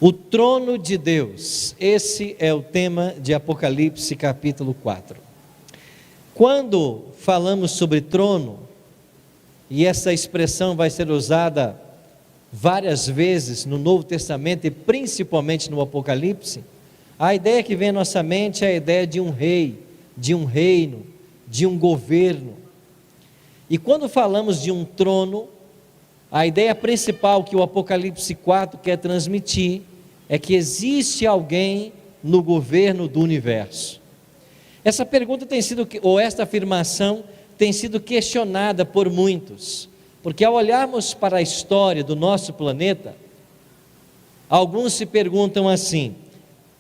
O trono de Deus, esse é o tema de Apocalipse capítulo 4. Quando falamos sobre trono, e essa expressão vai ser usada várias vezes no Novo Testamento e principalmente no Apocalipse, a ideia que vem à nossa mente é a ideia de um rei, de um reino, de um governo. E quando falamos de um trono, a ideia principal que o Apocalipse 4 quer transmitir é que existe alguém no governo do universo. Essa pergunta tem sido, ou esta afirmação tem sido questionada por muitos, porque ao olharmos para a história do nosso planeta, alguns se perguntam assim: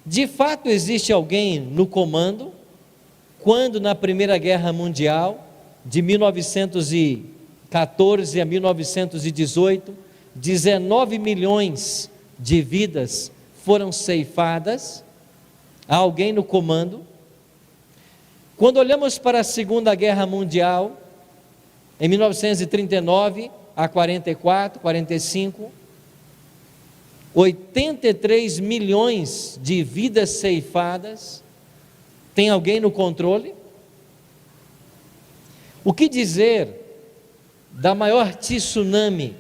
de fato existe alguém no comando? Quando na Primeira Guerra Mundial, de 1914 a 1918, 19 milhões de vidas foram ceifadas, há alguém no comando? Quando olhamos para a Segunda Guerra Mundial, em 1939 a 44, 45, 83 milhões de vidas ceifadas, tem alguém no controle? O que dizer da maior tsunami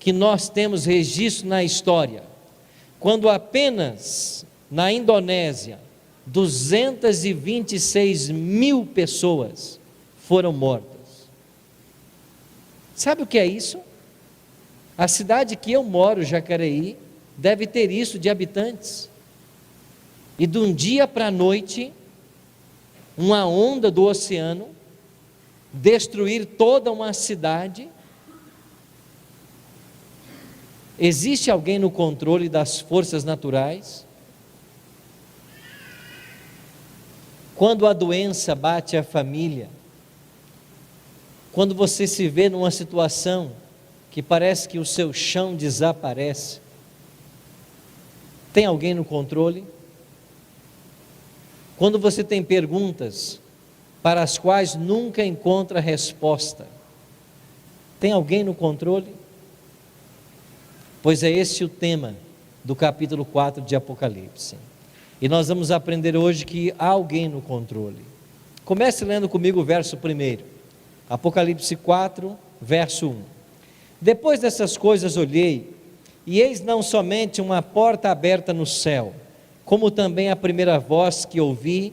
que nós temos registro na história, quando apenas na Indonésia 226 mil pessoas foram mortas? Sabe o que é isso? A cidade que eu moro, Jacareí, deve ter isso de habitantes. E de um dia para a noite, uma onda do oceano destruir toda uma cidade. Existe alguém no controle das forças naturais? Quando a doença bate a família, quando você se vê numa situação que parece que o seu chão desaparece, tem alguém no controle? Quando você tem perguntas para as quais nunca encontra resposta, tem alguém no controle? Pois é esse o tema do capítulo 4 de Apocalipse. E nós vamos aprender hoje que há alguém no controle. Comece lendo comigo o verso 1. Apocalipse 4, verso 1. Depois dessas coisas olhei, e eis não somente uma porta aberta no céu, como também a primeira voz que ouvi,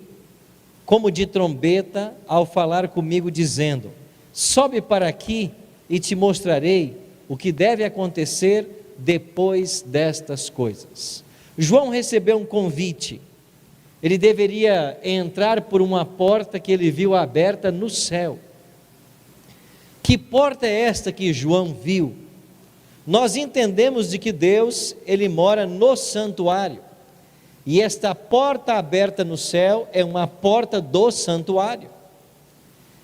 como de trombeta, ao falar comigo, dizendo: sobe para aqui e te mostrarei o que deve acontecer depois destas coisas. João recebeu um convite. Ele deveria entrar por uma porta que ele viu aberta no céu. Que porta é esta que João viu? Nós entendemos de que Deus, ele mora no santuário, e esta porta aberta no céu é uma porta do santuário,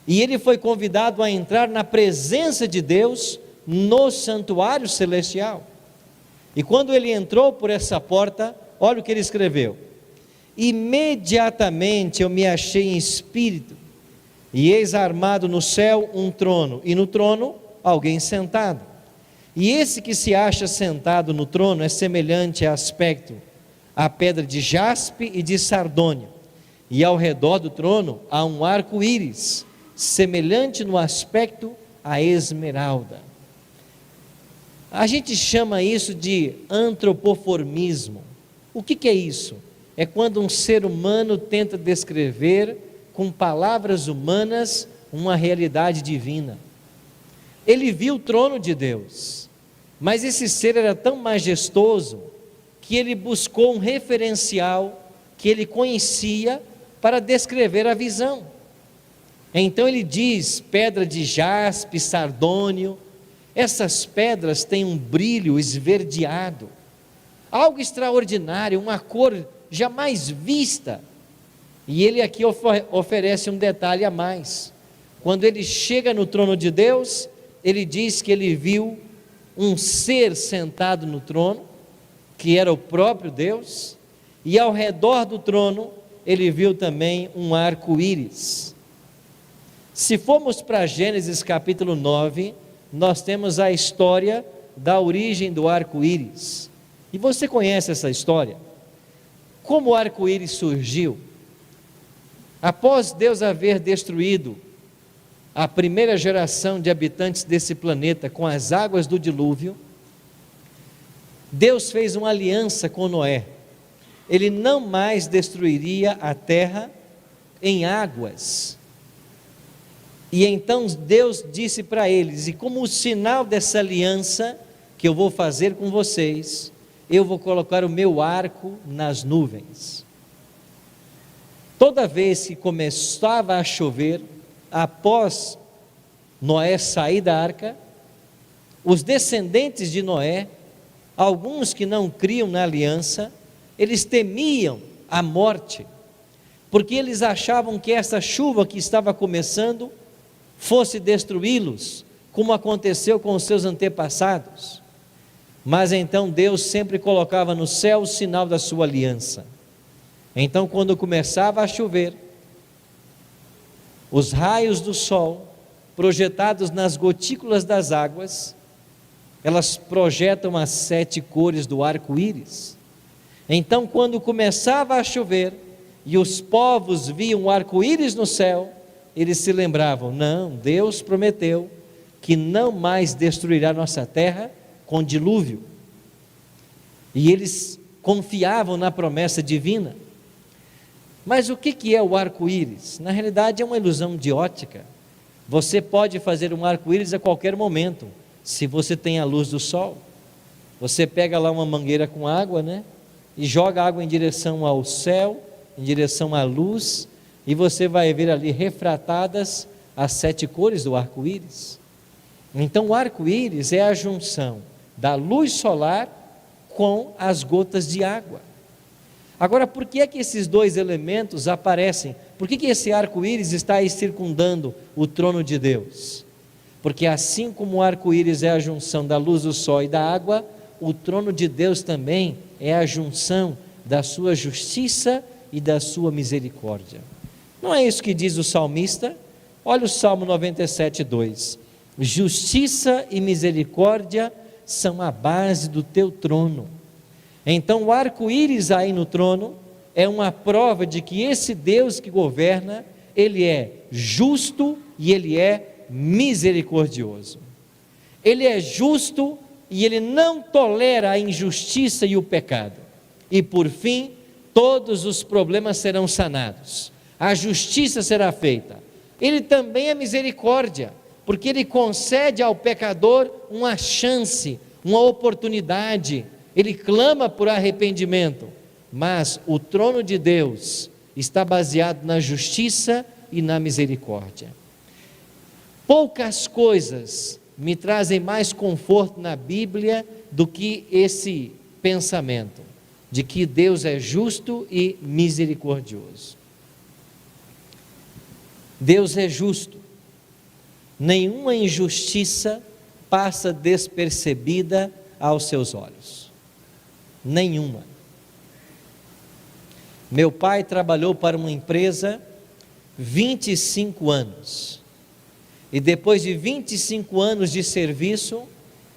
e ele foi convidado a entrar na presença de Deus no santuário celestial. E quando ele entrou por essa porta, olha o que ele escreveu: imediatamente eu me achei em espírito, e eis armado no céu um trono, e no trono alguém sentado. E esse que se acha sentado no trono é semelhante a aspecto à pedra de jaspe e de sardônio, e ao redor do trono há um arco-íris, semelhante no aspecto a esmeralda. A gente chama isso de antropoformismo. O que é isso? É quando um ser humano tenta descrever com palavras humanas uma realidade divina. Ele viu o trono de Deus, mas esse ser era tão majestoso que ele buscou um referencial que ele conhecia para descrever a visão. Então ele diz: pedra de jaspe, sardônio. Essas pedras têm um brilho esverdeado, algo extraordinário, uma cor jamais vista. E ele aqui oferece um detalhe a mais. Quando ele chega no trono de Deus, ele diz que ele viu um ser sentado no trono, que era o próprio Deus, e ao redor do trono ele viu também um arco-íris. Se formos para Gênesis capítulo 9, nós temos a história da origem do arco-íris. E você conhece essa história? Como o arco-íris surgiu? Após Deus haver destruído a primeira geração de habitantes desse planeta com as águas do dilúvio, Deus fez uma aliança com Noé. Ele não mais destruiria a terra em águas. E então Deus disse para eles: e como o sinal dessa aliança que eu vou fazer com vocês, eu vou colocar o meu arco nas nuvens. Toda vez que começava a chover, após Noé sair da arca, os descendentes de Noé, alguns que não criam na aliança, eles temiam a morte, porque eles achavam que essa chuva que estava começando fosse destruí-los, como aconteceu com os seus antepassados. Mas então Deus sempre colocava no céu o sinal da sua aliança. Então, quando começava a chover, os raios do sol, projetados nas gotículas das águas, elas projetam as 7 cores do arco-íris. Então, quando começava a chover e os povos viam o arco-íris no céu, eles se lembravam: não, Deus prometeu que não mais destruirá nossa terra com dilúvio. E eles confiavam na promessa divina. Mas o que é o arco-íris? Na realidade é uma ilusão de ótica. Você pode fazer um arco-íris a qualquer momento, se você tem a luz do sol. Você pega lá uma mangueira com água, e joga água em direção ao céu, em direção à luz, e você vai ver ali refratadas as 7 cores do arco-íris. Então o arco-íris é a junção da luz solar com as gotas de água. Agora, por que é que esses dois elementos aparecem? Por que esse arco-íris está aí circundando o trono de Deus? Porque assim como o arco-íris é a junção da luz do sol e da água, o trono de Deus também é a junção da sua justiça e da sua misericórdia. Não é isso que diz o salmista? Olha o Salmo 97:2: justiça e misericórdia são a base do teu trono. Então o arco-íris aí no trono é uma prova de que esse Deus que governa, Ele é justo e Ele é misericordioso. Ele é justo e Ele não tolera a injustiça e o pecado. E por fim, todos os problemas serão sanados, a justiça será feita. Ele também é misericórdia, porque Ele concede ao pecador uma chance, uma oportunidade. Ele clama por arrependimento, mas o trono de Deus está baseado na justiça e na misericórdia. Poucas coisas me trazem mais conforto na Bíblia do que esse pensamento de que Deus é justo e misericordioso. Deus é justo. Nenhuma injustiça passa despercebida aos seus olhos. Nenhuma. Meu pai trabalhou para uma empresa 25 anos. E depois de 25 anos de serviço,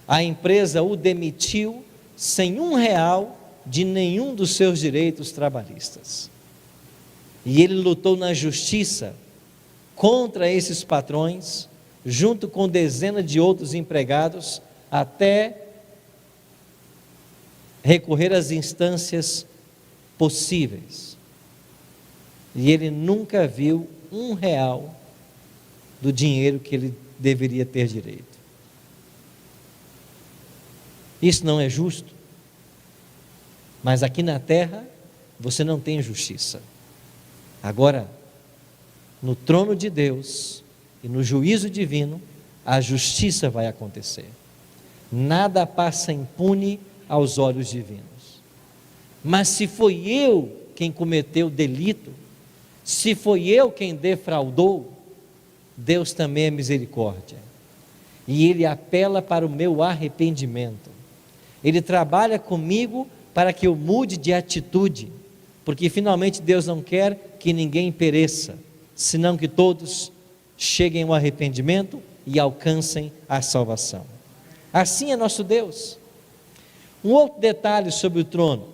a empresa o demitiu sem R$1 de nenhum dos seus direitos trabalhistas. E ele lutou na justiça contra esses patrões, junto com dezenas de outros empregados, até recorrer às instâncias possíveis. E ele nunca viu R$1 do dinheiro que ele deveria ter direito. Isso não é justo. Mas aqui na terra você não tem justiça. Agora, no trono de Deus e no juízo divino, a justiça vai acontecer. Nada passa impune aos olhos divinos. Mas se foi eu quem cometeu o delito, se foi eu quem defraudou, Deus também é misericórdia. E Ele apela para o meu arrependimento. Ele trabalha comigo para que eu mude de atitude, porque finalmente Deus não quer que ninguém pereça, senão que todos cheguem ao arrependimento e alcancem a salvação. Assim é nosso Deus. Um outro detalhe sobre o trono: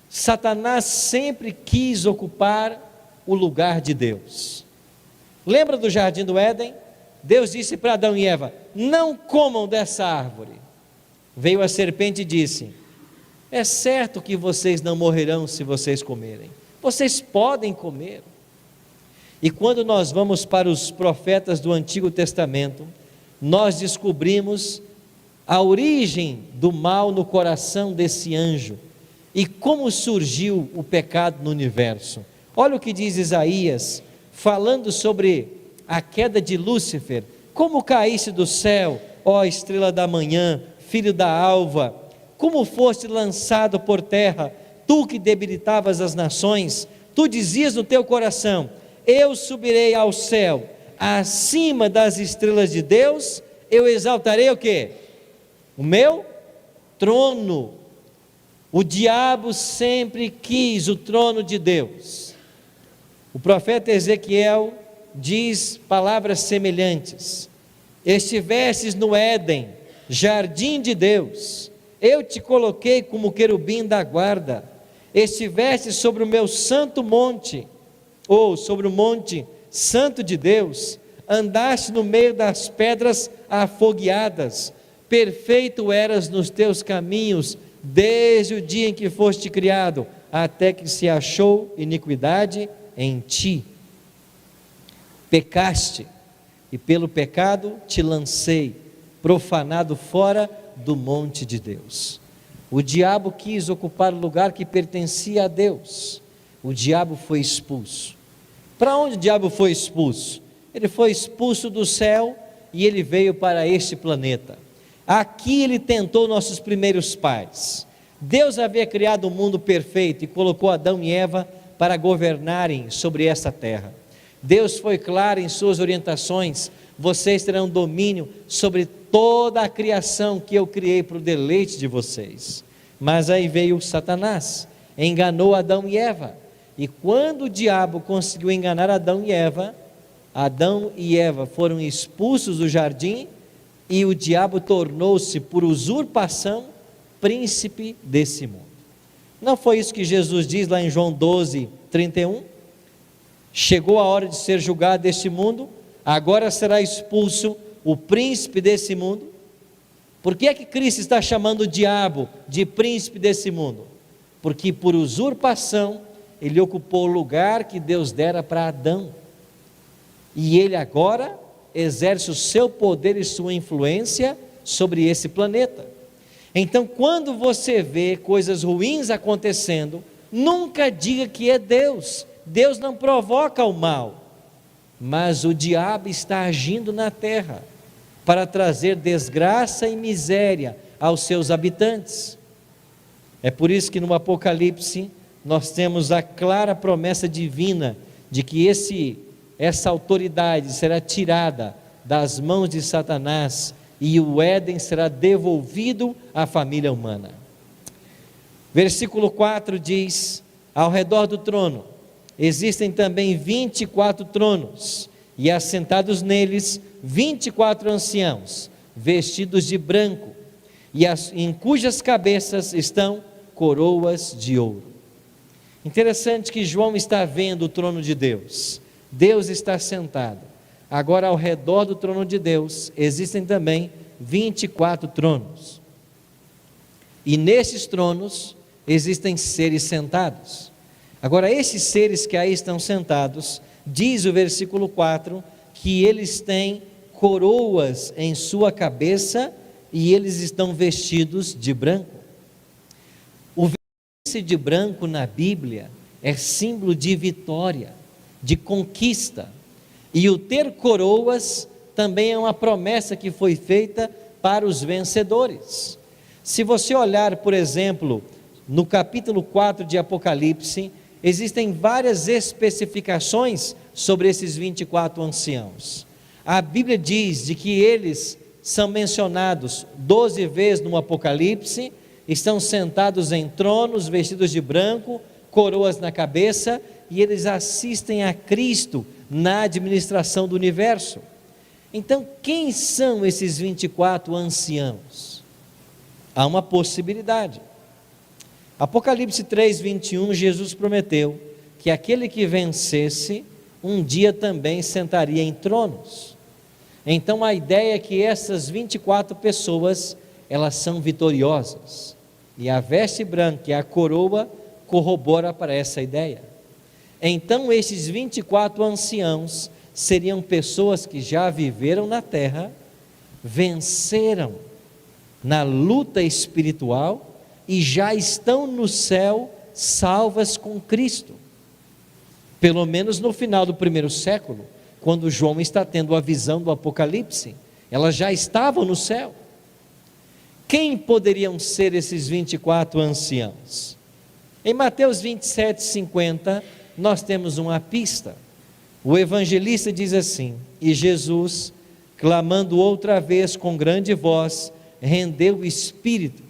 Satanás sempre quis ocupar o lugar de Deus. Lembra do jardim do Éden? Deus disse para Adão e Eva: não comam dessa árvore. Veio a serpente e disse: é certo que vocês não morrerão se vocês comerem. Vocês podem comer. E quando nós vamos para os profetas do Antigo Testamento, nós descobrimos a origem do mal no coração desse anjo e como surgiu o pecado no universo. Olha o que diz Isaías, falando sobre a queda de Lúcifer: como caísse do céu, ó estrela da manhã, filho da alva, como foste lançado por terra, tu que debilitavas as nações. Tu dizias no teu coração: eu subirei ao céu, acima das estrelas de Deus, eu exaltarei o quê? O meu trono. O diabo sempre quis o trono de Deus. O profeta Ezequiel diz palavras semelhantes: estivestes no Éden, jardim de Deus, eu te coloquei como querubim da guarda, estiveste sobre o meu santo monte, ou sobre o monte santo de Deus, andaste no meio das pedras afogueadas, perfeito eras nos teus caminhos, desde o dia em que foste criado, até que se achou iniquidade em ti. Pecaste, e pelo pecado te lancei, profanado fora do monte de Deus. O diabo quis ocupar o lugar que pertencia a Deus. O diabo foi expulso. Para onde o diabo foi expulso? Ele foi expulso do céu e ele veio para este planeta. Aqui ele tentou nossos primeiros pais. Deus havia criado um mundo perfeito e colocou Adão e Eva para governarem sobre essa terra. Deus foi claro em suas orientações: vocês terão domínio sobre toda a criação que eu criei para o deleite de vocês. Mas aí veio Satanás, enganou Adão e Eva. E quando o diabo conseguiu enganar Adão e Eva foram expulsos do jardim, e o diabo tornou-se, por usurpação, príncipe desse mundo. Não foi isso que Jesus diz lá em João 12:31? Chegou a hora de ser julgado este mundo, agora será expulso o príncipe desse mundo. Por que é que Cristo está chamando o diabo de príncipe desse mundo? Porque por usurpação ele ocupou o lugar que Deus dera para Adão, e ele agora exerce o seu poder e sua influência sobre esse planeta. Então, quando você vê coisas ruins acontecendo, nunca diga que é Deus. Deus não provoca o mal, mas o diabo está agindo na terra para trazer desgraça e miséria aos seus habitantes. É por isso que no Apocalipse nós temos a clara promessa divina de que essa autoridade será tirada das mãos de Satanás e o Éden será devolvido à família humana. Versículo 4 diz: ao redor do trono existem também 24 tronos, e assentados neles 24 anciãos, vestidos de branco, em cujas cabeças estão coroas de ouro. Interessante que João está vendo o trono de Deus. Deus está sentado. Agora, ao redor do trono de Deus existem também 24 tronos, e nesses tronos existem seres sentados. Agora, esses seres que aí estão sentados, diz o versículo 4, que eles têm coroas em sua cabeça e eles estão vestidos de branco. O vestir de branco na Bíblia é símbolo de vitória, de conquista, e o ter coroas também é uma promessa que foi feita para os vencedores. Se você olhar, por exemplo, no capítulo 4 de Apocalipse, existem várias especificações sobre esses 24 anciãos. A Bíblia diz de que eles são mencionados 12 vezes no Apocalipse, estão sentados em tronos, vestidos de branco, coroas na cabeça, e eles assistem a Cristo na administração do universo. Então, quem são esses 24 anciãos? Há uma possibilidade. Apocalipse 3:21, Jesus prometeu que aquele que vencesse, um dia também sentaria em tronos. Então a ideia é que essas 24 pessoas, elas são vitoriosas, e a veste branca e a coroa corrobora para essa ideia. Então esses 24 anciãos seriam pessoas que já viveram na terra, venceram na luta espiritual e já estão no céu salvas com Cristo. Pelo menos no final do primeiro século, quando João está tendo a visão do Apocalipse, elas já estavam no céu. Quem poderiam ser esses 24 anciãos? Em Mateus 27:50, nós temos uma pista. O evangelista diz assim: e Jesus, clamando outra vez com grande voz, rendeu o espírito.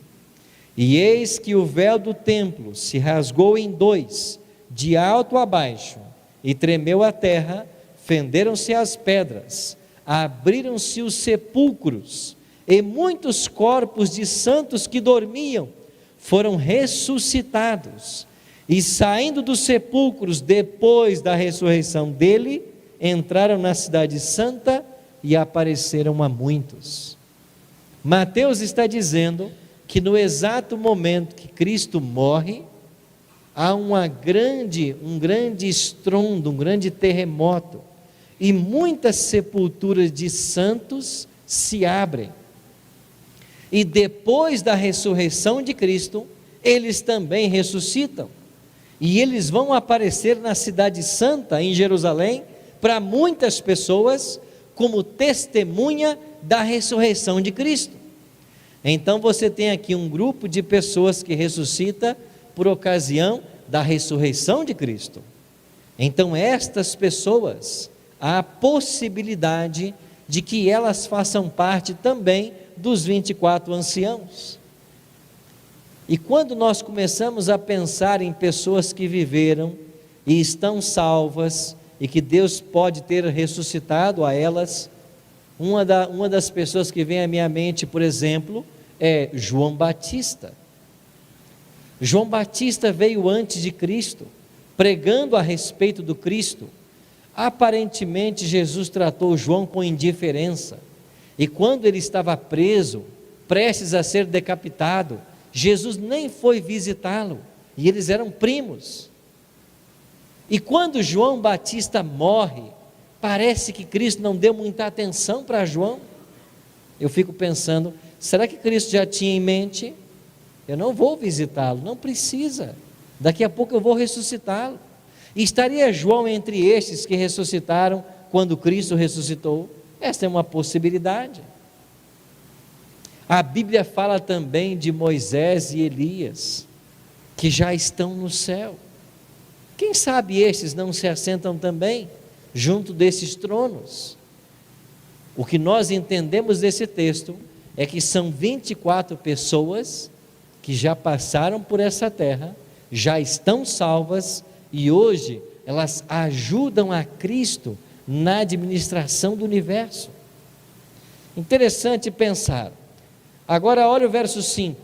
E eis que o véu do templo se rasgou em dois, de alto a baixo, e tremeu a terra, fenderam-se as pedras, abriram-se os sepulcros, e muitos corpos de santos que dormiam foram ressuscitados, e saindo dos sepulcros depois da ressurreição dele, entraram na cidade santa e apareceram a muitos. Mateus está dizendo que no exato momento que Cristo morre, há um grande estrondo, um grande terremoto, e muitas sepulturas de santos se abrem. E depois da ressurreição de Cristo, eles também ressuscitam. E eles vão aparecer na cidade santa, em Jerusalém, para muitas pessoas, como testemunha da ressurreição de Cristo. Então você tem aqui um grupo de pessoas que ressuscita por ocasião da ressurreição de Cristo. Então estas pessoas, há a possibilidade de que elas façam parte também dos 24 anciãos. E quando nós começamos a pensar em pessoas que viveram e estão salvas, e que Deus pode ter ressuscitado a elas, uma das pessoas que vem à minha mente, por exemplo, é João Batista. João Batista veio antes de Cristo, pregando a respeito do Cristo. Aparentemente Jesus tratou João com indiferença, e quando ele estava preso, prestes a ser decapitado, Jesus nem foi visitá-lo, e eles eram primos. E quando João Batista morre, parece que Cristo não deu muita atenção para João. Eu fico pensando, será que Cristo já tinha em mente? Eu não vou visitá-lo, não precisa, daqui a pouco eu vou ressuscitá-lo. E estaria João entre estes que ressuscitaram quando Cristo ressuscitou? Esta é uma possibilidade. A Bíblia fala também de Moisés e Elias, que já estão no céu. Quem sabe estes não se assentam também junto desses tronos? O que nós entendemos desse texto é que são 24 pessoas que já passaram por essa terra, já estão salvas, e hoje elas ajudam a Cristo na administração do universo. Interessante pensar. Agora olha o verso 5.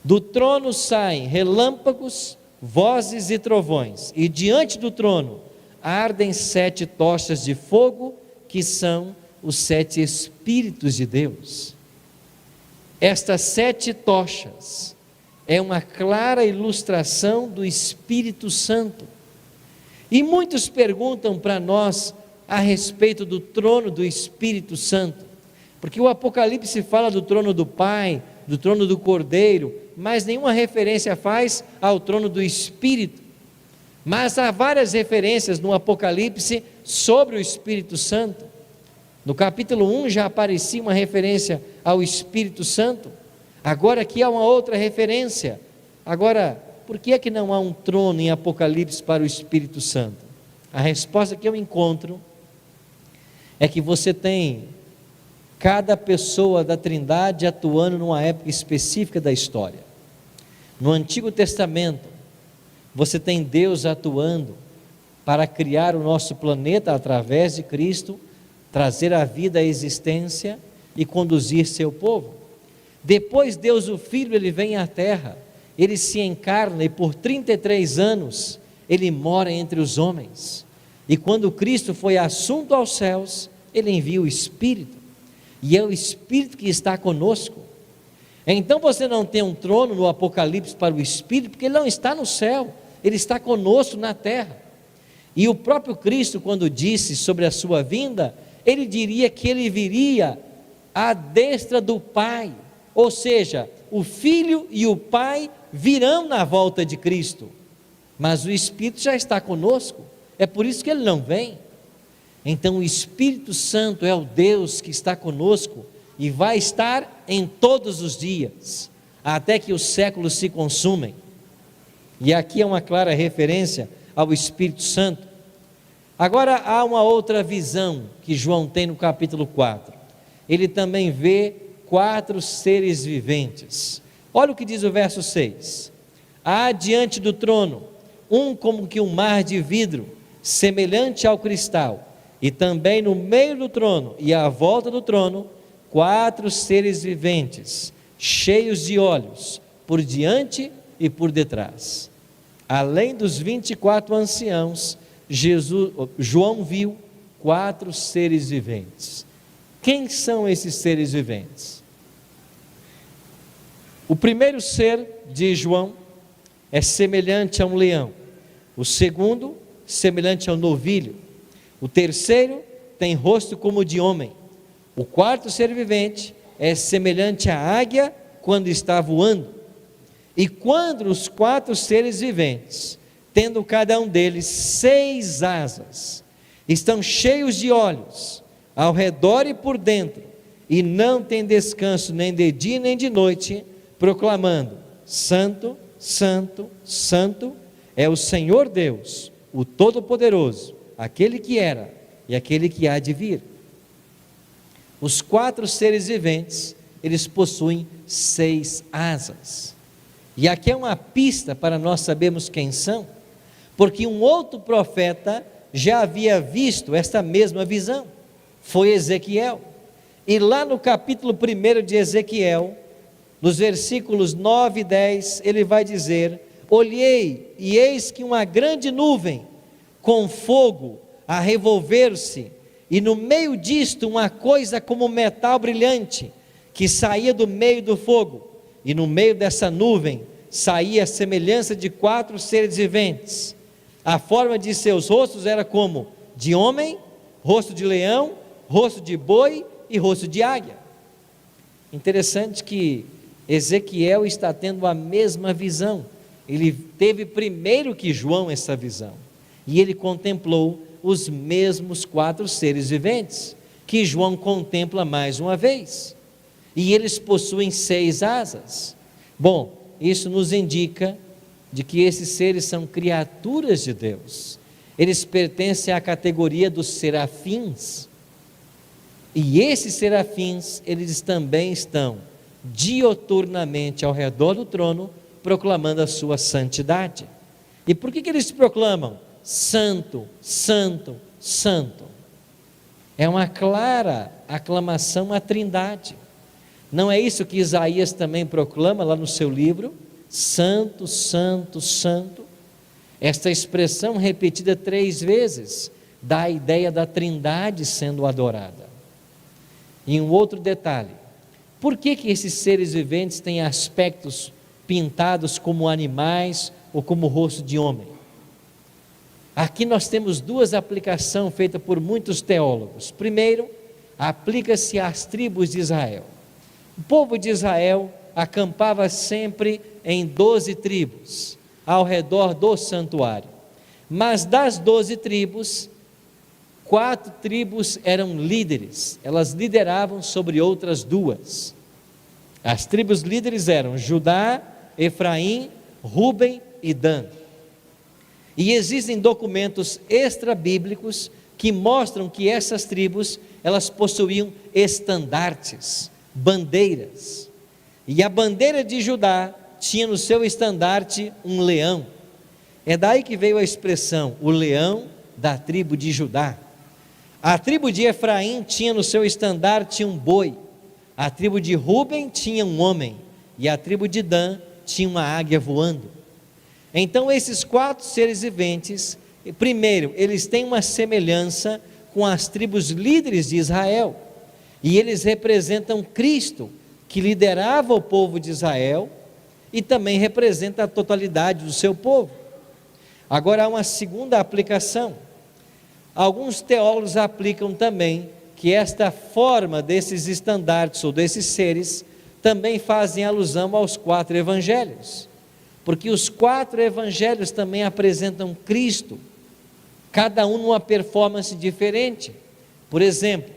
Do trono saem relâmpagos, vozes e trovões, e diante do trono ardem 7 tochas de fogo, que são os 7 Espíritos de Deus. Estas 7 tochas é uma clara ilustração do Espírito Santo. E muitos perguntam para nós a respeito do trono do Espírito Santo, porque o Apocalipse fala do trono do Pai, do trono do Cordeiro, mas nenhuma referência faz ao trono do Espírito. Mas há várias referências no Apocalipse sobre o Espírito Santo. No capítulo 1 já aparecia uma referência ao Espírito Santo. Agora aqui há uma outra referência. Agora, por que é que não há um trono em Apocalipse para o Espírito Santo? A resposta que eu encontro é que você tem cada pessoa da Trindade atuando numa época específica da história. No Antigo Testamento, você tem Deus atuando para criar o nosso planeta através de Cristo, trazer a vida à existência e conduzir seu povo. Depois Deus o Filho, ele vem à terra, ele se encarna e por 33 anos ele mora entre os homens. E quando Cristo foi assunto aos céus, ele envia o Espírito, e é o Espírito que está conosco. Então você não tem um trono no Apocalipse para o Espírito, porque ele não está no céu, ele está conosco na terra. E o próprio Cristo, quando disse sobre a sua vinda, ele diria que ele viria à destra do Pai, ou seja, o Filho e o Pai virão na volta de Cristo, mas o Espírito já está conosco, é por isso que ele não vem. Então o Espírito Santo é o Deus que está conosco e vai estar em todos os dias, até que os séculos se consumem. E aqui é uma clara referência ao Espírito Santo. Agora há uma outra visão que João tem no capítulo 4. Ele também vê 4 seres viventes. Olha o que diz o verso 6: há diante do trono um como que um mar de vidro, semelhante ao cristal, e também no meio do trono e à volta do trono 4 seres viventes, cheios de olhos, por diante e por detrás. Além dos 24 anciãos, João viu 4 seres viventes. Quem são esses seres viventes? O primeiro ser, diz João, é semelhante a um leão. O segundo, semelhante ao novilho. O terceiro tem rosto como de homem. O quarto ser vivente é semelhante à águia quando está voando. E quando os 4 seres viventes, tendo cada um deles 6 asas, estão cheios de olhos, ao redor e por dentro, e não têm descanso nem de dia nem de noite, proclamando: Santo, Santo, Santo é o Senhor Deus, o Todo-Poderoso, aquele que era e aquele que há de vir. Os 4 seres viventes, eles possuem 6 asas. E aqui é uma pista para nós sabermos quem são, porque um outro profeta já havia visto esta mesma visão, foi Ezequiel. E lá no capítulo 1 de Ezequiel, nos versículos 9 e 10, ele vai dizer: olhei, e eis que uma grande nuvem, com fogo a revolver-se, e no meio disto uma coisa como metal brilhante, que saía do meio do fogo, e no meio dessa nuvem saía a semelhança de 4 seres viventes. A forma de seus rostos era como de homem, rosto de leão, rosto de boi e rosto de águia. Interessante que Ezequiel está tendo a mesma visão. Ele teve primeiro que João essa visão, e ele contemplou os mesmos 4 seres viventes, que João contempla mais uma vez, e eles possuem 6 asas. Bom, isso nos indica de que esses seres são criaturas de Deus, eles pertencem à categoria dos serafins, e esses serafins, eles também estão dioturnamente ao redor do trono, proclamando a sua santidade. E por que eles proclamam? Santo, Santo, Santo. É uma clara aclamação à Trindade. Não é isso que Isaías também proclama lá no seu livro? Santo, Santo, Santo. Esta expressão repetida 3 vezes dá a ideia da Trindade sendo adorada. E um outro detalhe: por que esses seres viventes têm aspectos pintados como animais ou como rosto de homem? Aqui nós temos 2 aplicações feitas por muitos teólogos. Primeiro, aplica-se às tribos de Israel. O povo de Israel acampava sempre em 12 tribos, ao redor do santuário. Mas das 12 tribos, 4 tribos eram líderes, elas lideravam sobre outras 2. As tribos líderes eram Judá, Efraim, Ruben e Dan. E existem documentos extra-bíblicos que mostram que essas tribos, elas possuíam estandartes, bandeiras. E a bandeira de Judá tinha no seu estandarte um leão. É daí que veio a expressão, o leão da tribo de Judá. A tribo de Efraim tinha no seu estandarte um boi. A tribo de Ruben tinha um homem, e a tribo de Dan tinha uma águia voando. Então esses 4 seres viventes, primeiro, eles têm uma semelhança com as tribos líderes de Israel, e eles representam Cristo, que liderava o povo de Israel, e também representa a totalidade do seu povo. Agora há uma segunda aplicação. Alguns teólogos aplicam também que esta forma desses estandartes ou desses seres também fazem alusão aos 4 evangelhos, porque os 4 evangelhos também apresentam Cristo, cada um numa performance diferente. Por exemplo,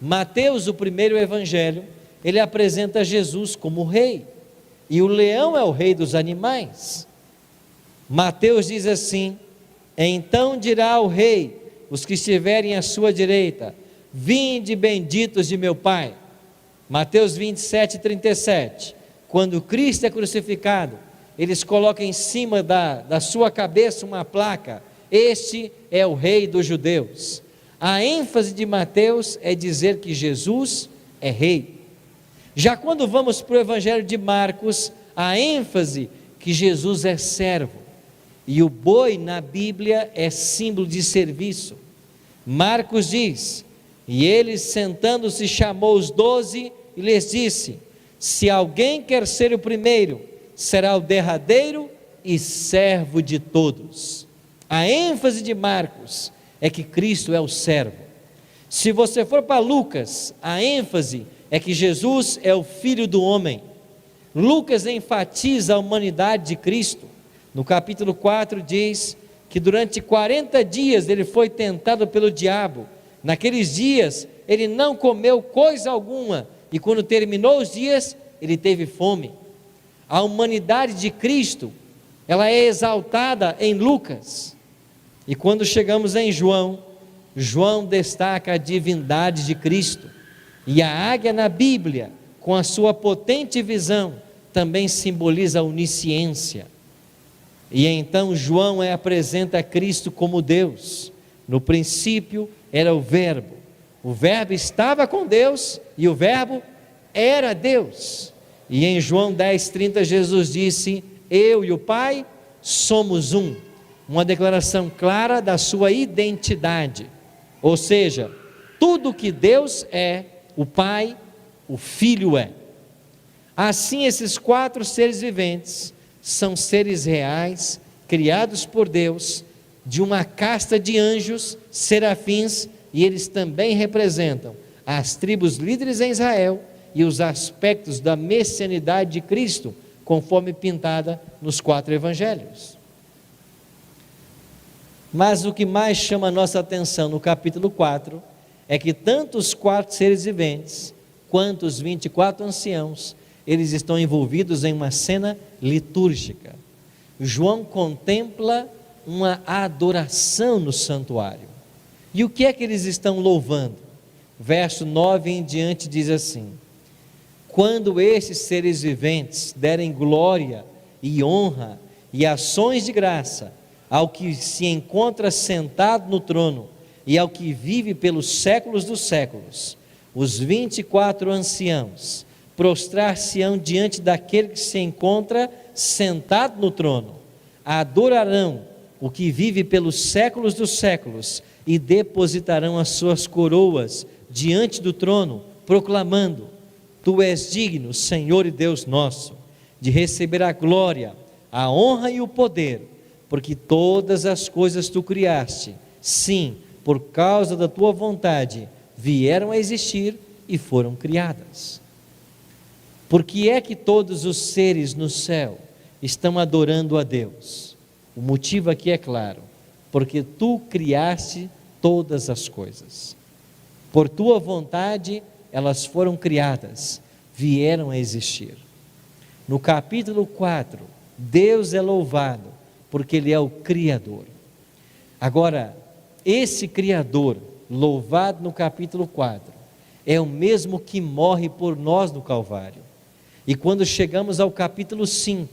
Mateus, o primeiro evangelho, ele apresenta Jesus como rei, e o leão é o rei dos animais. Mateus diz assim: então dirá o rei, os que estiverem à sua direita: vinde benditos de meu Pai. Mateus 27:37, quando Cristo é crucificado, eles colocam em cima da sua cabeça uma placa: este é o rei dos judeus. A ênfase de Mateus é dizer que Jesus é rei. Já quando vamos para o evangelho de Marcos, a ênfase que Jesus é servo, e o boi na Bíblia é símbolo de serviço. Marcos diz: e ele, sentando-se, chamou os 12 e lhes disse: se alguém quer ser o primeiro, será o derradeiro e servo de todos. A ênfase de Marcos é que Cristo é o servo. Se você for para Lucas, a ênfase é que Jesus é o Filho do homem. Lucas enfatiza a humanidade de Cristo. No capítulo 4 diz que durante 40 dias ele foi tentado pelo diabo. Naqueles dias ele não comeu coisa alguma, e quando terminou os dias, ele teve fome. A humanidade de Cristo, ela é exaltada em Lucas. E quando chegamos em João, João destaca a divindade de Cristo. E a águia na Bíblia, com a sua potente visão, também simboliza a onisciência. E então João apresenta Cristo como Deus. No princípio era o Verbo estava com Deus, e o Verbo era Deus. E em João 10:30 Jesus disse: eu e o Pai somos um. Uma declaração clara da sua identidade, ou seja, tudo que Deus é, o Pai, o Filho é. Assim, esses 4 seres viventes são seres reais, criados por Deus, de uma casta de anjos, serafins, e eles também representam as tribos líderes em Israel e os aspectos da messianidade de Cristo, conforme pintada nos 4 evangelhos. Mas o que mais chama a nossa atenção no capítulo 4 é que tanto os 4 seres viventes quanto os 24 anciãos, eles estão envolvidos em uma cena litúrgica. João contempla uma adoração no santuário. E o que é que eles estão louvando? Verso 9 em diante diz assim: quando estes seres viventes derem glória e honra e ações de graça ao que se encontra sentado no trono e ao que vive pelos séculos dos séculos, os 24 anciãos prostrar-se-ão diante daquele que se encontra sentado no trono, adorarão o que vive pelos séculos dos séculos e depositarão as suas coroas diante do trono, proclamando: tu és digno, Senhor e Deus nosso, de receber a glória, a honra e o poder, porque todas as coisas tu criaste, sim, por causa da tua vontade, vieram a existir e foram criadas. Por que é que todos os seres no céu estão adorando a Deus? O motivo aqui é claro: porque tu criaste todas as coisas, por tua vontade elas foram criadas, vieram a existir. No capítulo 4, Deus é louvado porque Ele é o Criador. Agora, esse Criador, louvado no capítulo 4, é o mesmo que morre por nós no Calvário. E quando chegamos ao capítulo 5,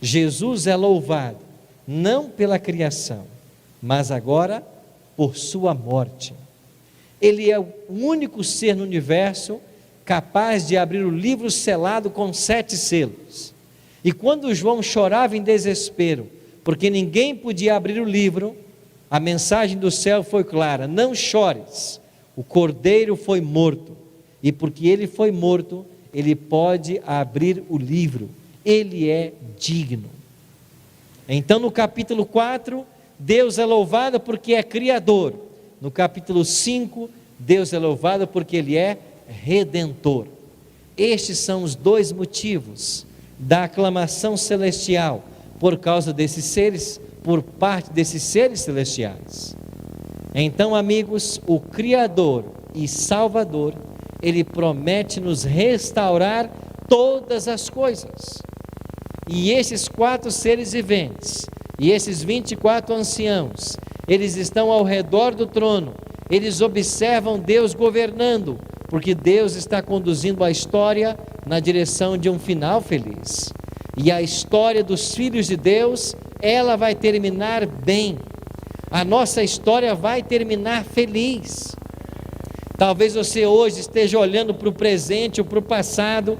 Jesus é louvado, não pela criação, mas agora por sua morte. Ele é o único ser no universo capaz de abrir o livro selado com 7 selos. E quando João chorava em desespero, porque ninguém podia abrir o livro, a mensagem do céu foi clara: não chores, o cordeiro foi morto, e porque ele foi morto, ele pode abrir o livro, ele é digno. Então no capítulo 4, Deus é louvado porque é criador. No capítulo 5, Deus é louvado porque ele é redentor. Estes são os 2 motivos da aclamação celestial, por causa desses seres, por parte desses seres celestiais. Então, amigos, o Criador e Salvador, ele promete nos restaurar todas as coisas. E esses 4 seres viventes, e esses 24 anciãos, eles estão ao redor do trono, eles observam Deus governando, porque Deus está conduzindo a história na direção de um final feliz. E a história dos filhos de Deus, ela vai terminar bem. A nossa história vai terminar feliz. Talvez você hoje esteja olhando para o presente ou para o passado,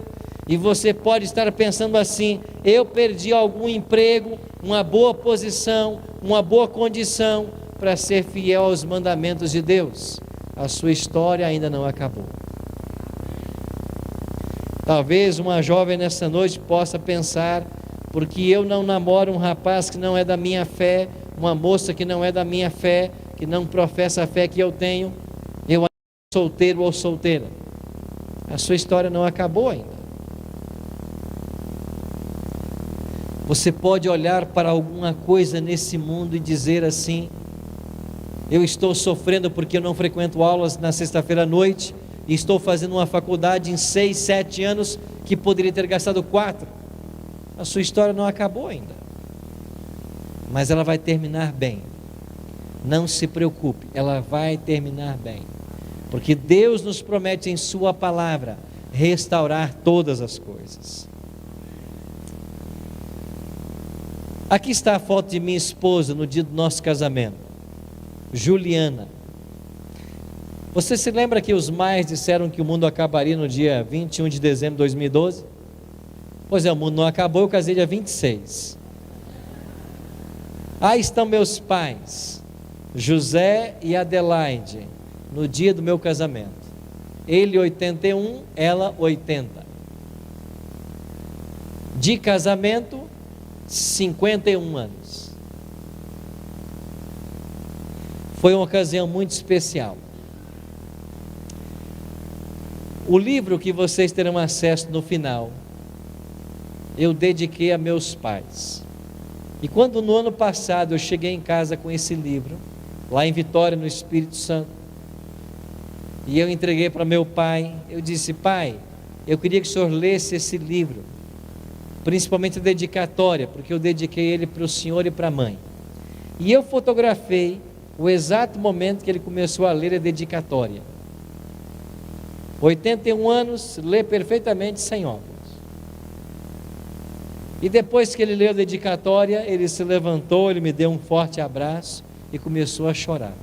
e você pode estar pensando assim: eu perdi algum emprego, uma boa posição, uma boa condição para ser fiel aos mandamentos de Deus. A sua história ainda não acabou. Talvez uma jovem nessa noite possa pensar: porque eu não namoro um rapaz que não é da minha fé, uma moça que não é da minha fé, que não professa a fé que eu tenho, eu ainda sou solteiro ou solteira. A sua história não acabou ainda. Você pode olhar para alguma coisa nesse mundo e dizer assim: eu estou sofrendo porque eu não frequento aulas na sexta-feira à noite, e estou fazendo uma faculdade em 6, 7 anos que poderia ter gastado 4. A sua história não acabou ainda, mas ela vai terminar bem. Não se preocupe, ela vai terminar bem, porque Deus nos promete em sua palavra restaurar todas as coisas. Aqui está a foto de minha esposa no dia do nosso casamento, Juliana. Você se lembra que os maias disseram que o mundo acabaria no dia 21 de dezembro de 2012? Pois é, o mundo não acabou, eu casei dia 26. Aí estão meus pais, José e Adelaide, no dia do meu casamento. Ele 81, ela 80. De casamento, 51 anos. Foi uma ocasião muito especial. O livro que vocês terão acesso no final, eu dediquei a meus pais. E quando no ano passado eu cheguei em casa com esse livro, lá em Vitória, no Espírito Santo, e eu entreguei para meu pai, eu disse: pai, eu queria que o senhor lesse esse livro, principalmente a dedicatória, porque eu dediquei ele para o senhor e para a mãe. E eu fotografei o exato momento que ele começou a ler a dedicatória. 81 anos, lê perfeitamente sem óculos. E depois que ele leu a dedicatória, ele se levantou, ele me deu um forte abraço e começou a chorar.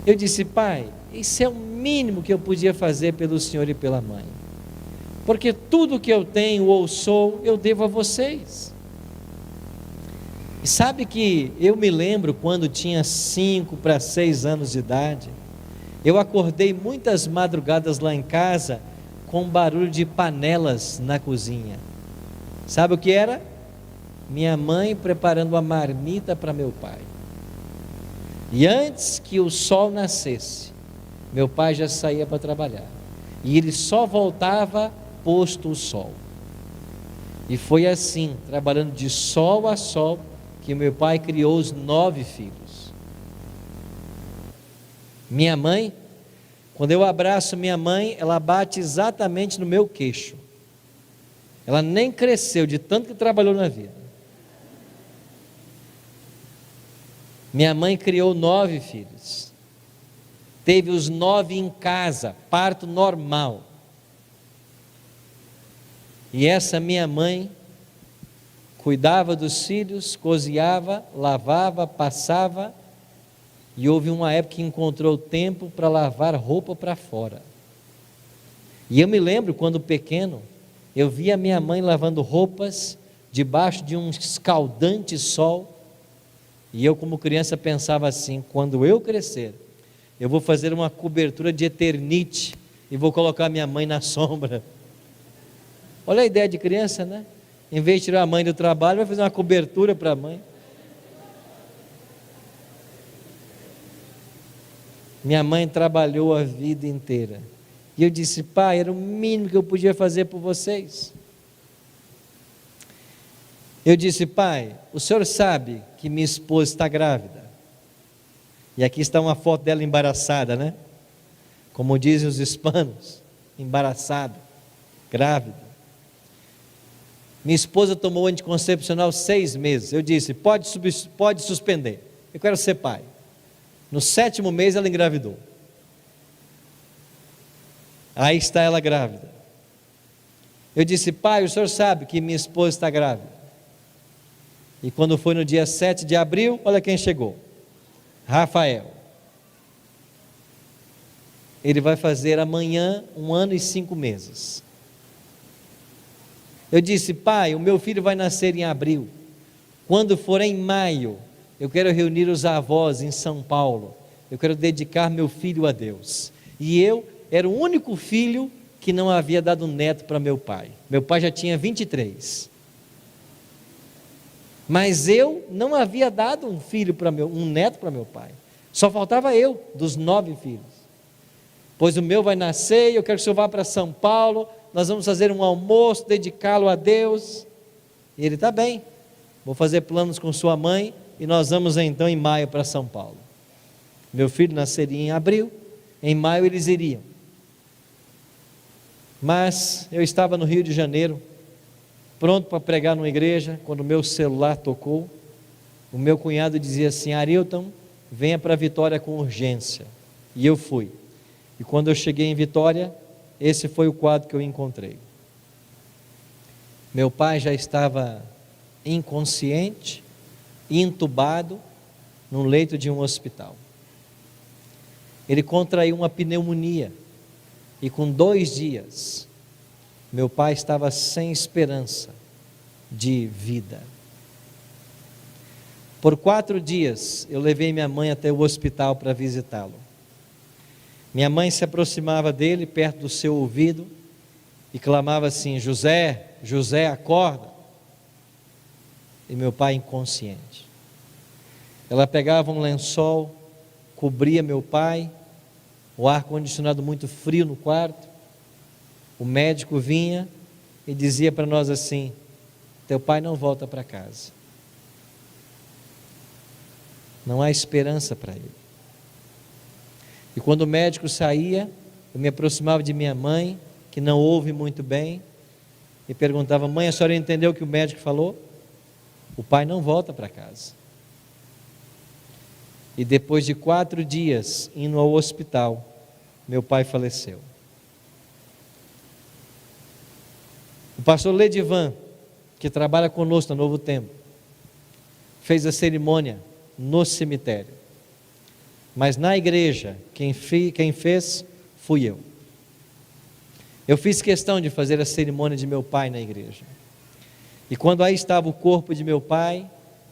Eu disse: pai, isso é o mínimo que eu podia fazer pelo senhor e pela mãe, porque tudo que eu tenho ou sou, eu devo a vocês. E sabe que eu me lembro quando tinha 5 para 6 anos de idade, eu acordei muitas madrugadas lá em casa com barulho de panelas na cozinha. Sabe o que era? Minha mãe preparando uma marmita para meu pai. E antes que o sol nascesse, meu pai já saía para trabalhar. E ele só voltava posto o sol. E foi assim, trabalhando de sol a sol, que meu pai criou os 9 filhos. Minha mãe, quando eu abraço minha mãe, ela bate exatamente no meu queixo. Ela nem cresceu de tanto que trabalhou na vida. Minha mãe criou 9 filhos. Teve os 9 em casa, parto normal. E essa minha mãe cuidava dos filhos, cozinhava, lavava, passava. E houve uma época que encontrou tempo para lavar roupa para fora. E eu me lembro quando pequeno, eu via minha mãe lavando roupas debaixo de um escaldante sol, e eu como criança pensava assim: quando eu crescer, eu vou fazer uma cobertura de Eternite e vou colocar minha mãe na sombra. Olha a ideia de criança, né? Em vez de tirar a mãe do trabalho, vai fazer uma cobertura para a mãe. Minha mãe trabalhou a vida inteira. E eu disse: pai, era o mínimo que eu podia fazer por vocês. Eu disse: pai, o senhor sabe que minha esposa está grávida. E aqui está uma foto dela embaraçada, né? Como dizem os hispanos, embaraçada, grávida. Minha esposa tomou anticoncepcional 6 meses. Eu disse: pode suspender, eu quero ser pai. No 7º mês ela engravidou. Aí está ela grávida. Eu disse: pai, o senhor sabe que minha esposa está grávida. E quando foi no dia 7 de abril, olha quem chegou: Rafael. Ele vai fazer amanhã 1 ano e 5 meses. Eu disse: pai, o meu filho vai nascer em abril. Quando for em maio, eu quero reunir os avós em São Paulo. Eu quero dedicar meu filho a Deus. E eu era o único filho que não havia dado neto para meu pai. Meu pai já tinha 23. Mas eu não havia dado um neto para meu pai. Só faltava eu, dos 9 filhos. Pois o meu vai nascer e eu quero que o senhor vá para São Paulo. Nós vamos fazer um almoço, dedicá-lo a Deus. E ele: está bem, vou fazer planos com sua mãe e nós vamos então em maio para São Paulo. Meu filho nasceria em abril, em maio eles iriam. Mas eu estava no Rio de Janeiro, pronto para pregar numa igreja, quando o meu celular tocou. O meu cunhado dizia assim: Arilton, venha para Vitória com urgência. E eu fui. E quando eu cheguei em Vitória, esse foi o quadro que eu encontrei. Meu pai já estava inconsciente, entubado, no leito de um hospital. Ele contraiu uma pneumonia, e com 2 dias, meu pai estava sem esperança de vida. Por 4 dias, eu levei minha mãe até o hospital para visitá-lo. Minha mãe se aproximava dele, perto do seu ouvido, e clamava assim: José, José, acorda. E meu pai inconsciente. Ela pegava um lençol, cobria meu pai, o ar-condicionado muito frio no quarto. O médico vinha e dizia para nós assim: teu pai não volta para casa. Não há esperança para ele. E quando o médico saía, eu me aproximava de minha mãe, que não ouve muito bem, e perguntava: mãe, a senhora entendeu o que o médico falou? O pai não volta para casa. E depois de 4 dias indo ao hospital, meu pai faleceu. O pastor Ledivan, que trabalha conosco no Novo Tempo, fez a cerimônia no cemitério. Mas na igreja, quem fez fui eu. Eu fiz questão de fazer a cerimônia de meu pai na igreja. E quando aí estava o corpo de meu pai,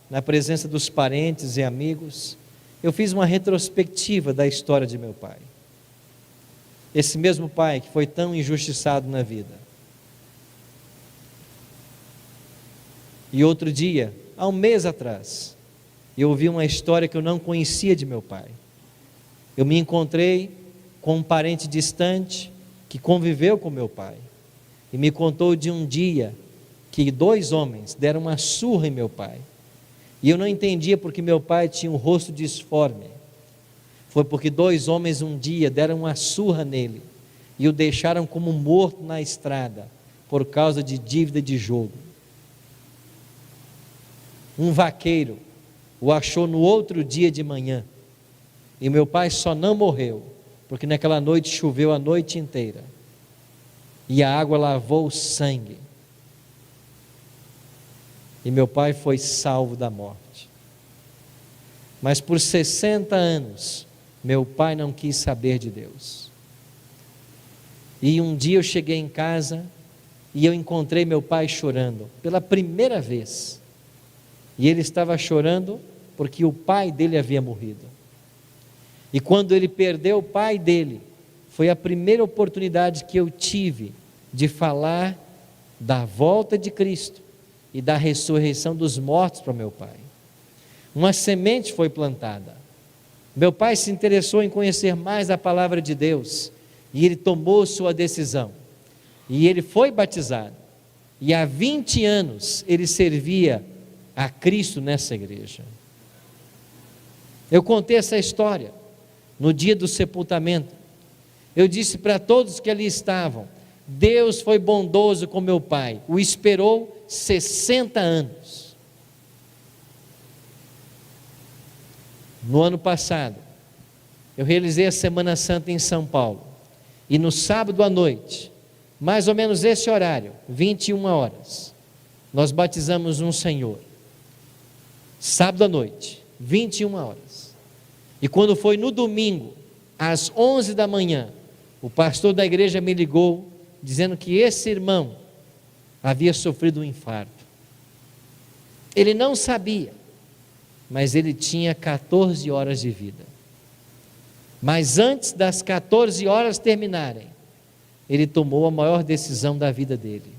na presença dos parentes e amigos, eu fiz uma retrospectiva da história de meu pai. Esse mesmo pai que foi tão injustiçado na vida. E outro dia, há 1 mês atrás, eu ouvi uma história que eu não conhecia de meu pai. Eu me encontrei com um parente distante que conviveu com meu pai e me contou de um dia que 2 homens deram uma surra em meu pai. E eu não entendia porque meu pai tinha um rosto disforme. Foi porque 2 homens um dia deram uma surra nele e o deixaram como morto na estrada por causa de dívida de jogo. Um vaqueiro o achou no outro dia de manhã. E meu pai só não morreu porque naquela noite choveu a noite inteira e a água lavou o sangue. E meu pai foi salvo da morte. Mas por 60 anos, meu pai não quis saber de Deus. E um dia eu cheguei em casa e eu encontrei meu pai chorando, pela primeira vez. E ele estava chorando porque o pai dele havia morrido. E quando ele perdeu o pai dele, foi a primeira oportunidade que eu tive de falar da volta de Cristo e da ressurreição dos mortos para meu pai. Uma semente foi plantada. Meu pai se interessou em conhecer mais a palavra de Deus e ele tomou sua decisão. E ele foi batizado. E há 20 anos ele servia a Cristo nessa igreja. Eu contei essa história no dia do sepultamento. Eu disse para todos que ali estavam: Deus foi bondoso com meu pai, o esperou 60 anos. No ano passado, eu realizei a Semana Santa em São Paulo, e no sábado à noite, mais ou menos esse horário, 21 horas, nós batizamos um senhor. Sábado à noite, 21 horas. E quando foi no domingo, às 11 da manhã, o pastor da igreja me ligou, dizendo que esse irmão havia sofrido um infarto. Ele não sabia, mas ele tinha 14 horas de vida. Mas antes das 14 horas terminarem, ele tomou a maior decisão da vida dele.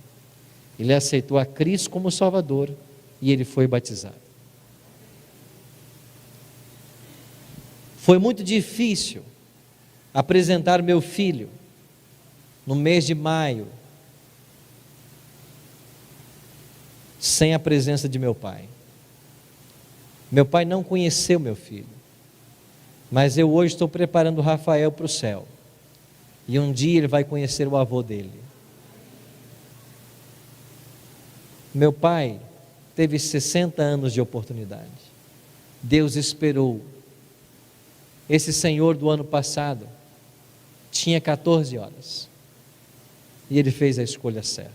Ele aceitou a Cristo como Salvador e ele foi batizado. Foi muito difícil apresentar meu filho no mês de maio, sem a presença de meu pai. Meu pai não conheceu meu filho, mas eu hoje estou preparando o Rafael para o céu, e um dia ele vai conhecer o avô dele. Meu pai teve 60 anos de oportunidade. Deus esperou. Esse senhor do ano passado tinha 14 horas e ele fez a escolha certa.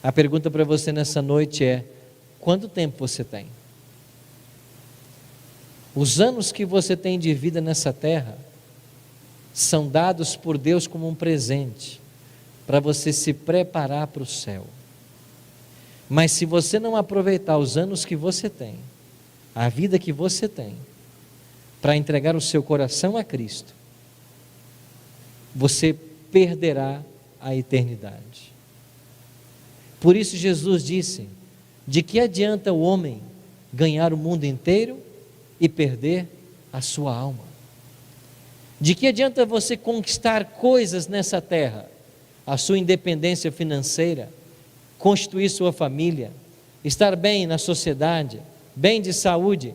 A pergunta para você nessa noite é: quanto tempo você tem? Os anos que você tem de vida nessa terra são dados por Deus como um presente para você se preparar para o céu. Mas se você não aproveitar os anos que você tem, a vida que você tem, para entregar o seu coração a Cristo, você perderá a eternidade. Por isso Jesus disse: de que adianta o homem ganhar o mundo inteiro e perder a sua alma? De que adianta você conquistar coisas nessa terra, a sua independência financeira, constituir sua família, estar bem na sociedade, bem de saúde,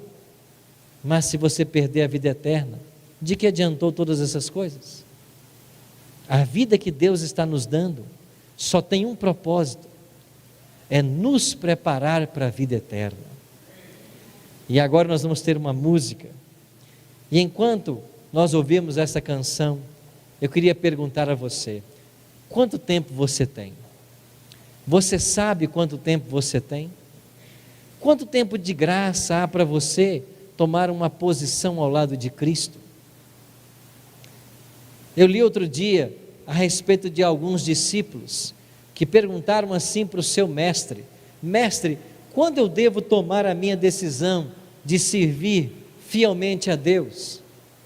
mas se você perder a vida eterna, de que adiantou todas essas coisas? A vida que Deus está nos dando só tem um propósito: é nos preparar para a vida eterna. E agora nós vamos ter uma música, e enquanto nós ouvimos essa canção, eu queria perguntar a você: quanto tempo você tem? Você sabe quanto tempo você tem? Quanto tempo de graça há para você tomar uma posição ao lado de Cristo? Eu li outro dia a respeito de alguns discípulos que perguntaram assim para o seu mestre: mestre, quando eu devo tomar a minha decisão de servir fielmente a Deus?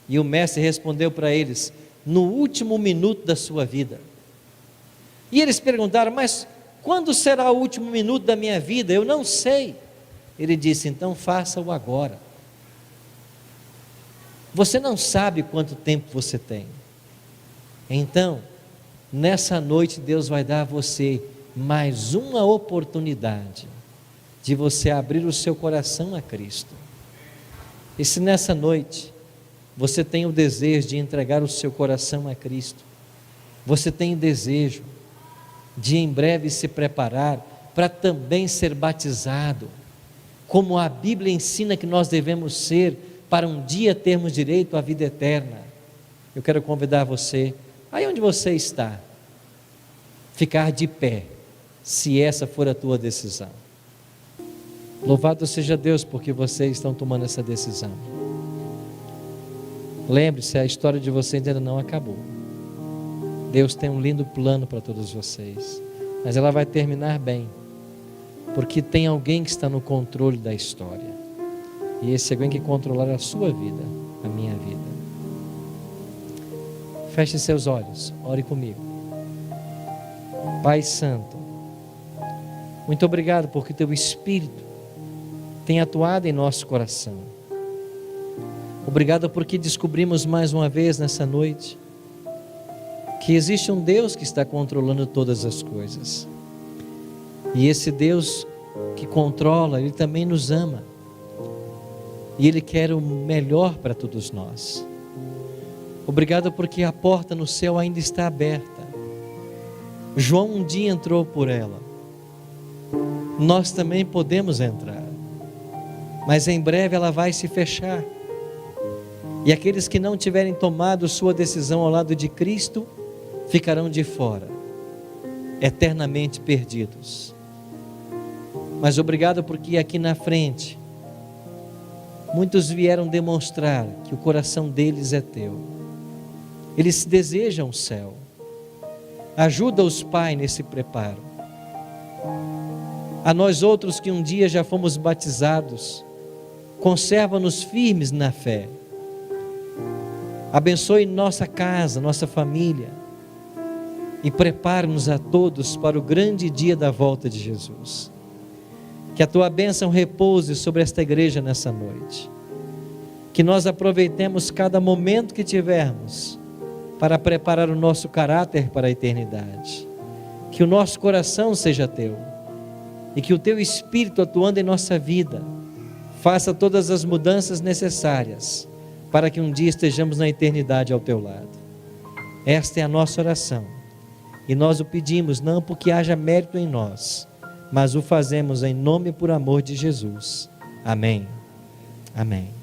E o mestre respondeu para eles: no último minuto da sua vida. E eles perguntaram: mas quando será o último minuto da minha vida? Eu não sei. Ele disse: então faça-o agora. Você não sabe quanto tempo você tem. Então, nessa noite Deus vai dar a você mais uma oportunidade de você abrir o seu coração a Cristo. E se nessa noite você tem o desejo de entregar o seu coração a Cristo, você tem o desejo de em breve se preparar para também ser batizado, como a Bíblia ensina que nós devemos ser, para um dia termos direito à vida eterna, eu quero convidar você, aí onde você está, ficar de pé, se essa for a tua decisão. Louvado seja Deus porque vocês estão tomando essa decisão. Lembre-se, a história de vocês ainda não acabou. Deus tem um lindo plano para todos vocês, mas ela vai terminar bem, porque tem alguém que está no controle da história, e esse alguém que controlará a sua vida, a minha vida. Feche seus olhos, ore comigo. Pai Santo, muito obrigado porque Teu Espírito tem atuado em nosso coração. Obrigado porque descobrimos mais uma vez nessa noite que existe um Deus que está controlando todas as coisas. E esse Deus que controla, Ele também nos ama. E Ele quer o melhor para todos nós. Obrigado porque a porta no céu ainda está aberta. João um dia entrou por ela. Nós também podemos entrar. Mas em breve ela vai se fechar. E aqueles que não tiverem tomado sua decisão ao lado de Cristo, ficarão de fora, eternamente perdidos. Mas obrigado porque aqui na frente, muitos vieram demonstrar que o coração deles é Teu. Eles desejam o céu. Ajuda-os, Pai, nesse preparo. A nós outros que um dia já fomos batizados, conserva-nos firmes na fé. Abençoe nossa casa, nossa família, e prepare-nos a todos para o grande dia da volta de Jesus. Que a Tua bênção repouse sobre esta igreja nessa noite. Que nós aproveitemos cada momento que tivermos para preparar o nosso caráter para a eternidade. Que o nosso coração seja Teu e que o Teu Espírito, atuando em nossa vida, faça todas as mudanças necessárias para que um dia estejamos na eternidade ao Teu lado. Esta é a nossa oração e nós o pedimos não porque haja mérito em nós, mas o fazemos em nome e por amor de Jesus. Amém. Amém.